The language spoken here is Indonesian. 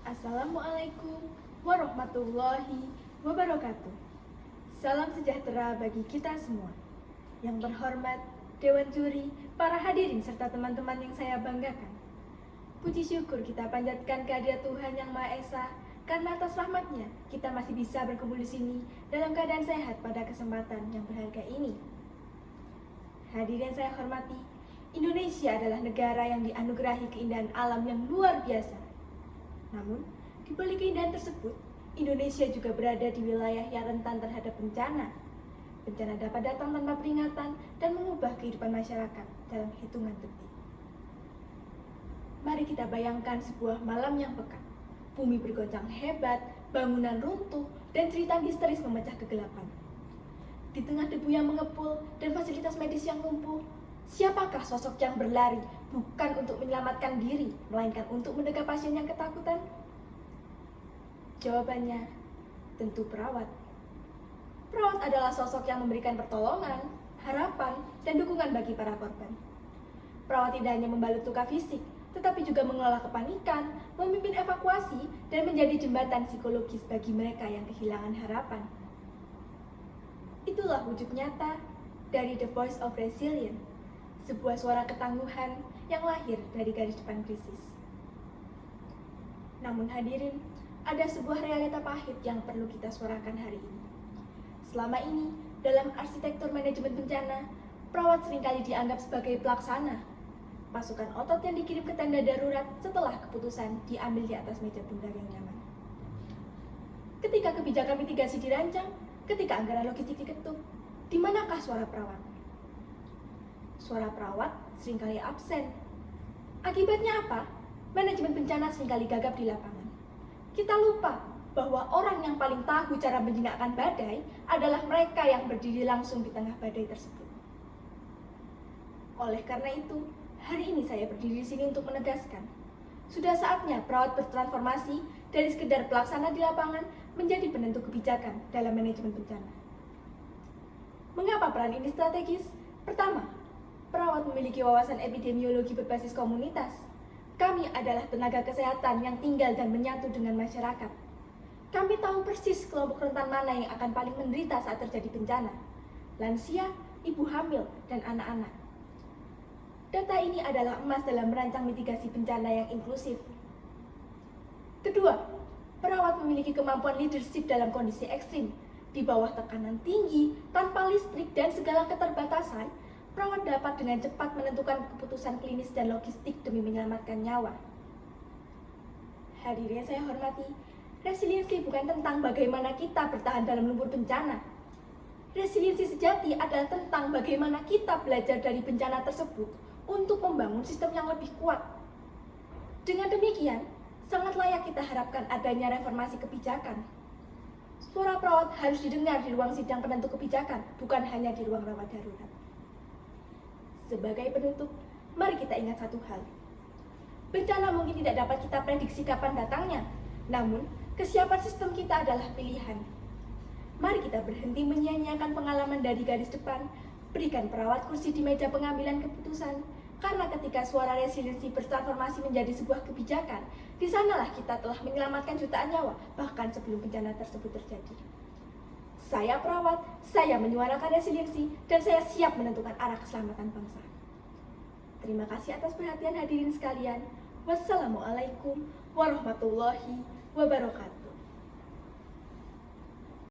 Assalamualaikum warahmatullahi wabarakatuh. Salam sejahtera bagi kita semua. Yang terhormat, Dewan Juri, para hadirin serta teman-teman yang saya banggakan. Puji syukur kita panjatkan kehadirat Tuhan Yang Maha Esa, karena atas rahmatnya kita masih bisa berkumpul di sini dalam keadaan sehat pada kesempatan yang berharga ini. Hadirin yang saya hormati, Indonesia adalah negara yang dianugerahi keindahan alam yang luar biasa. Namun, di balik keindahan tersebut, Indonesia juga berada di wilayah yang rentan terhadap bencana. Bencana dapat datang tanpa peringatan dan mengubah kehidupan masyarakat dalam hitungan detik. Mari kita bayangkan sebuah malam yang pekat. Bumi bergoncang hebat, bangunan runtuh, dan cerita histeris memecah kegelapan. Di tengah debu yang mengepul dan fasilitas medis yang lumpuh, siapakah sosok yang berlari bukan untuk menyelamatkan diri, melainkan untuk mendekat pasien yang ketakutan? Jawabannya, tentu perawat. Perawat adalah sosok yang memberikan pertolongan, harapan, dan dukungan bagi para korban. Perawat tidak hanya membalut luka fisik, tetapi juga mengelola kepanikan, memimpin evakuasi, dan menjadi jembatan psikologis bagi mereka yang kehilangan harapan. Itulah wujud nyata dari The Voice of Resilience, sebuah suara ketangguhan yang lahir dari garis depan krisis. Namun hadirin, ada sebuah realita pahit yang perlu kita suarakan hari ini. Selama ini, dalam arsitektur manajemen bencana, perawat seringkali dianggap sebagai pelaksana, pasukan otot yang dikirim ke tenda darurat setelah keputusan diambil di atas meja bundar yang nyaman. Ketika kebijakan mitigasi dirancang, ketika anggaran logistik diketuk, di manakah suara perawat? Suara perawat seringkali absen. Akibatnya apa? Manajemen bencana seringkali gagap di lapangan. Kita lupa bahwa orang yang paling tahu cara menjinakkan badai adalah mereka yang berdiri langsung di tengah badai tersebut. Oleh karena itu, hari ini saya berdiri di sini untuk menegaskan, sudah saatnya perawat bertransformasi dari sekedar pelaksana di lapangan menjadi penentu kebijakan dalam manajemen bencana. Mengapa peran ini strategis? Pertama, perawat memiliki wawasan epidemiologi berbasis komunitas. Kami adalah tenaga kesehatan yang tinggal dan menyatu dengan masyarakat. Kami tahu persis kelompok rentan mana yang akan paling menderita saat terjadi bencana. Lansia, ibu hamil, dan anak-anak. Data ini adalah emas dalam merancang mitigasi bencana yang inklusif. Kedua, perawat memiliki kemampuan leadership dalam kondisi ekstrim. Di bawah tekanan tinggi, tanpa listrik, dan segala keterbatasan, perawat dapat dengan cepat menentukan keputusan klinis dan logistik demi menyelamatkan nyawa. Hadirin yang saya hormati, resiliensi bukan tentang bagaimana kita bertahan dalam lumpur bencana. Resiliensi sejati adalah tentang bagaimana kita belajar dari bencana tersebut untuk membangun sistem yang lebih kuat. Dengan demikian, sangat layak kita harapkan adanya reformasi kebijakan. Suara perawat harus didengar di ruang sidang penentu kebijakan, bukan hanya di ruang rawat darurat. Sebagai penutup, mari kita ingat satu hal. Bencana mungkin tidak dapat kita prediksi kapan datangnya, namun kesiapan sistem kita adalah pilihan. Mari kita berhenti menyia-nyiakan pengalaman dari garis depan, berikan perawat kursi di meja pengambilan keputusan, karena ketika suara resiliensi bertransformasi menjadi sebuah kebijakan, di sanalah kita telah menyelamatkan jutaan nyawa, bahkan sebelum bencana tersebut terjadi. Saya perawat, saya menyuarakan resiliensi, dan saya siap menentukan arah keselamatan bangsa. Terima kasih atas perhatian hadirin sekalian. Wassalamualaikum warahmatullahi wabarakatuh.